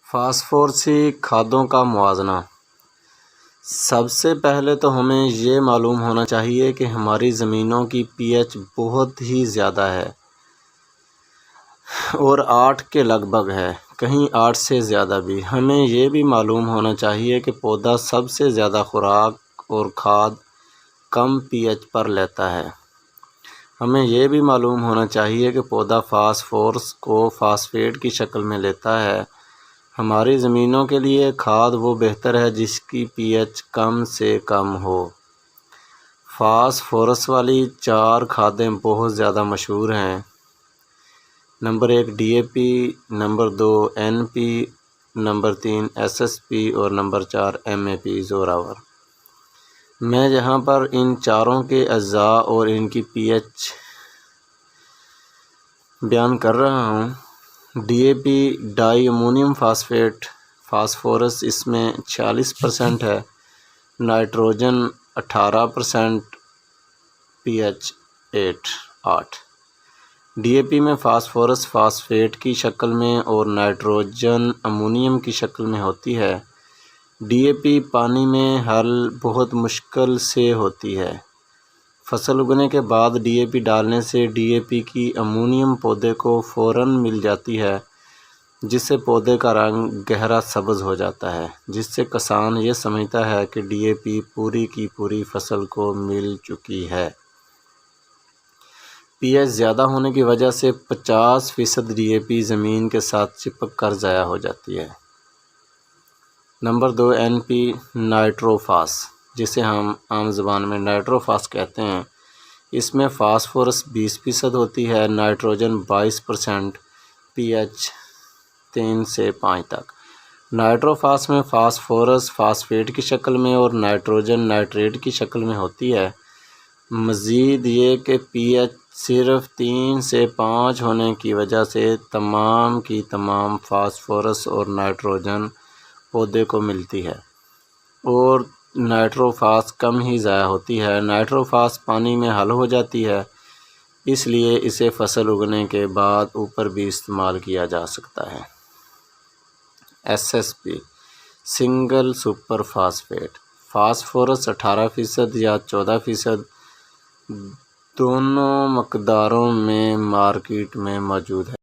فاسفورسی کھادوں کا موازنہ۔ سب سے پہلے تو ہمیں یہ معلوم ہونا چاہیے کہ ہماری زمینوں کی پی ایچ بہت ہی زیادہ ہے اور 8 کے لگ بھگ ہے، کہیں 8 سے زیادہ بھی۔ ہمیں یہ بھی معلوم ہونا چاہیے کہ پودا سب سے زیادہ خوراک اور کھاد کم پی ایچ پر لیتا ہے۔ ہمیں یہ بھی معلوم ہونا چاہیے کہ پودا فاسفورس کو فاسفیٹ کی شکل میں لیتا ہے۔ ہماری زمینوں کے لیے کھاد وہ بہتر ہے جس کی پی ایچ کم سے کم ہو۔ فاسفورس والی 4 کھادیں بہت زیادہ مشہور ہیں۔ Number 1 D A P, number 2 N P, number 3 S S P اور نمبر 4 ایم اے پی زوراور۔ میں یہاں پر ان چاروں کے اجزاء اور ان کی پی ایچ بیان کر رہا ہوں۔ D A P di ammonium phosphate phosphorus اس میں 46% ہے، nitrogen 18%، P H 8۔ D A P میں فاسفورس فاسفیٹ کی شکل میں اور نائٹروجن امونیم کی شکل میں ہوتی ہے۔ ڈی اے پی پانی میں حل بہت مشکل سے ہوتی ہے۔ فصل اگنے کے بعد ڈی اے پی ڈالنے سے ڈی اے پی کی امونیم پودے کو فوراً مل جاتی ہے، جس سے پودے کا رنگ گہرا سبز ہو جاتا ہے، جس سے کسان یہ سمجھتا ہے کہ ڈی اے پی پوری کی پوری فصل کو مل چکی ہے۔ پی ایچ زیادہ ہونے کی وجہ سے 50% ڈی اے پی زمین کے ساتھ چپک کر ضائع ہو جاتی ہے۔ نمبر 2 این پی نائٹروفاس، جسے ہم عام زبان میں نائٹروفاس کہتے ہیں۔ اس میں فاسفورس 20% ہوتی ہے، نائٹروجن 22%، پی ایچ 3 سے 5 تک۔ نائٹروفاس میں فاسفورس فاسفیٹ کی شکل میں اور نائٹروجن نائٹریٹ کی شکل میں ہوتی ہے۔ مزید یہ کہ پی ایچ صرف 3 سے 5 ہونے کی وجہ سے تمام کی تمام فاسفورس اور نائٹروجن پودے کو ملتی ہے اور نائٹروفاس کم ہی ضائع ہوتی ہے۔ نائٹروفاس پانی میں حل ہو جاتی ہے، اس لیے اسے فصل اگنے کے بعد اوپر بھی استعمال کیا جا سکتا ہے۔ ایس ایس پی سنگل سپر فاسفیٹ فاسفورس 18% یا 14% دونوں مقداروں میں مارکیٹ میں موجود ہے۔